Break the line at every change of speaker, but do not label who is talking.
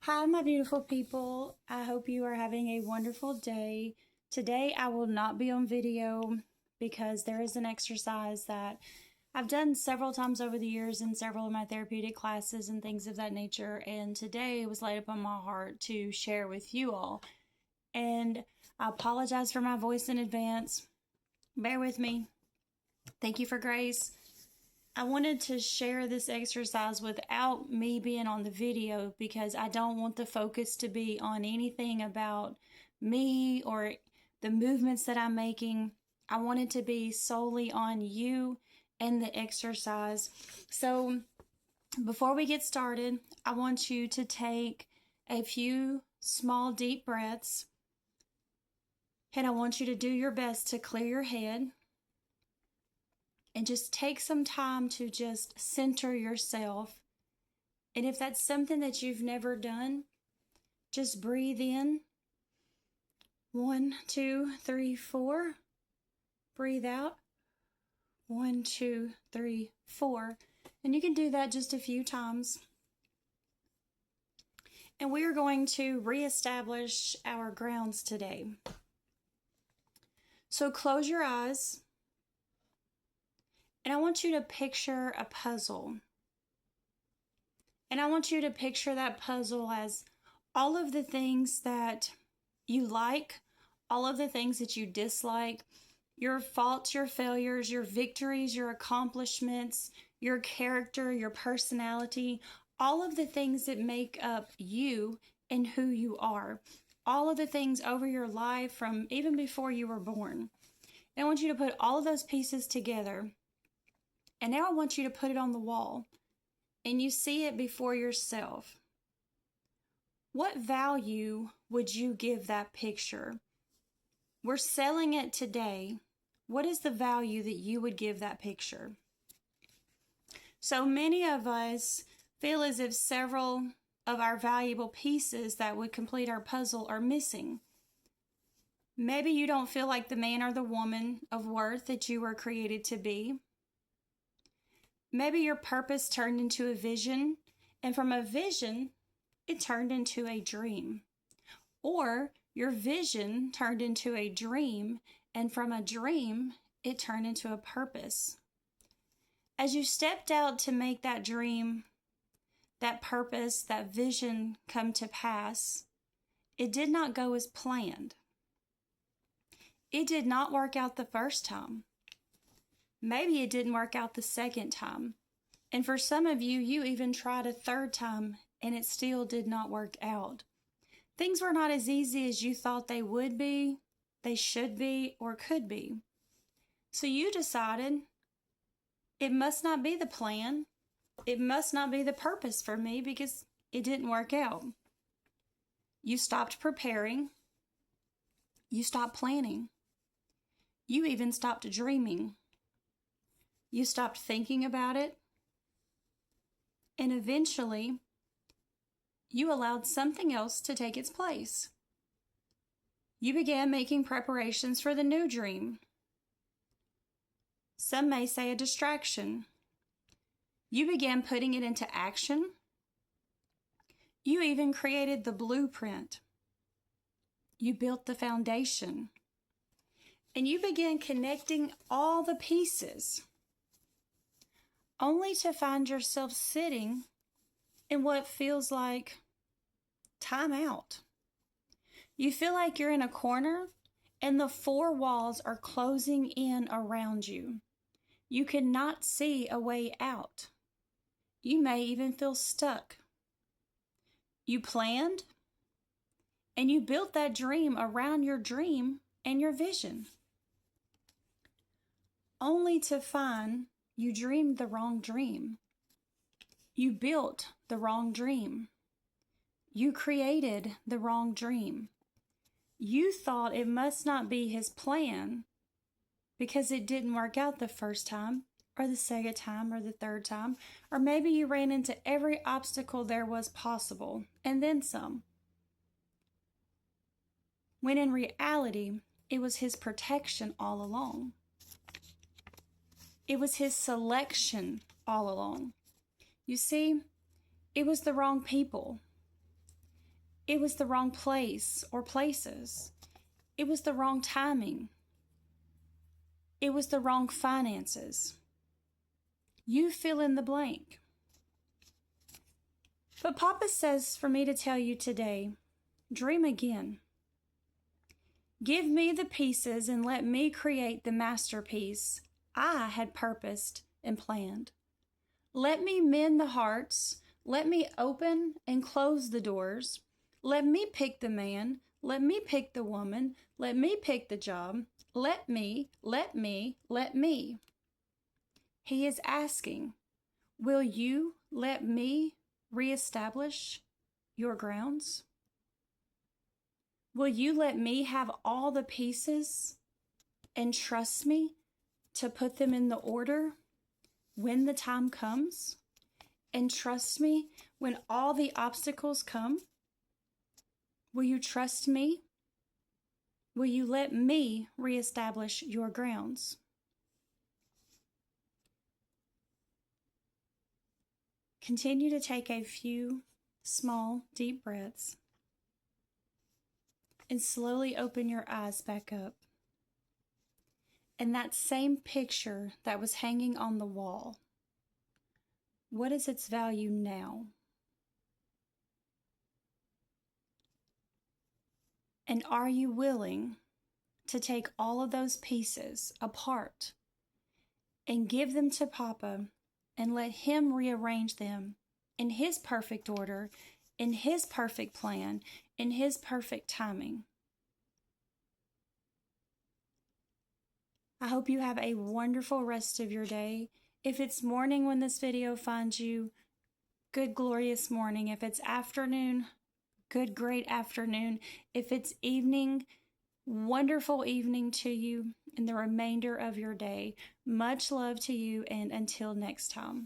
Hi, my beautiful people. I hope you are having a wonderful day. Today, I will not be on video because there is an exercise that I've done several times over the years in several of my therapeutic classes and things of that nature. And today it was laid upon my heart to share with you all. And I apologize for my voice in advance. Bear with me. Thank you for grace. I wanted to share this exercise without me being on the video because I don't want the focus to be on anything about me or the movements that I'm making. I want it to be solely on you and the exercise. So before we get started, I want you to take a few small deep breaths, and I want you to do your best to clear your head. And just take some time to just center yourself. And if that's something that you've never done, just breathe in. 1, 2, 3, 4. Breathe out. 1, 2, 3, 4. And you can do that just a few times. And we are going to reestablish our grounds today. So close your eyes. And I want you to picture a puzzle. And I want you to picture that puzzle as all of the things that you like, all of the things that you dislike, your faults, your failures, your victories, your accomplishments, your character, your personality, all of the things that make up you and who you are. All of the things over your life from even before you were born. And I want you to put all of those pieces together. And now I want you to put it on the wall, and you see it before yourself. What value would you give that picture? We're selling it today. What is the value that you would give that picture? So many of us feel as if several of our valuable pieces that would complete our puzzle are missing. Maybe you don't feel like the man or the woman of worth that you were created to be. Maybe your purpose turned into a vision, and from a vision, it turned into a dream. Or your vision turned into a dream, and from a dream, it turned into a purpose. As you stepped out to make that dream, that purpose, that vision come to pass, it did not go as planned. It did not work out the first time. Maybe it didn't work out the second time. And for some of you, you even tried a third time and it still did not work out. Things were not as easy as you thought they would be, they should be, or could be. So you decided it must not be the plan. It must not be the purpose for me because it didn't work out. You stopped preparing. You stopped planning. You even stopped dreaming. You stopped thinking about it, and eventually, you allowed something else to take its place. You began making preparations for the new dream. Some may say a distraction. You began putting it into action. You even created the blueprint. You built the foundation. And you began connecting all the pieces, only to find yourself sitting in what feels like time out. You feel like you're in a corner and the four walls are closing in around you. You cannot see a way out. You may even feel stuck. You planned and you built that dream around your dream and your vision, only to find you dreamed the wrong dream. You built the wrong dream. You created the wrong dream. You thought it must not be his plan because it didn't work out the first time, or the second time, or the third time, or maybe you ran into every obstacle there was possible, and then some. When in reality, it was his protection all along. It was his selection all along. You see, it was the wrong people. It was the wrong place or places. It was the wrong timing. It was the wrong finances. You fill in the blank. But Papa says for me to tell you today, dream again. Give me the pieces and let me create the masterpiece I had purposed and planned. Let me mend the hearts. Let me open and close the doors. Let me pick the man. Let me pick the woman. Let me pick the job. Let me. He is asking, will you let me reestablish your grounds? Will you let me have all the pieces and trust me to put them in the order when the time comes? And trust me when all the obstacles come? Will you trust me? Will you let me reestablish your grounds? Continue to take a few small, deep breaths and slowly open your eyes back up. And that same picture that was hanging on the wall, what is its value now? And are you willing to take all of those pieces apart and give them to Papa and let him rearrange them in his perfect order, in his perfect plan, in his perfect timing? I hope you have a wonderful rest of your day. If it's morning when this video finds you, good glorious morning. If it's afternoon, good great afternoon. If it's evening, wonderful evening to you and the remainder of your day. Much love to you, and until next time.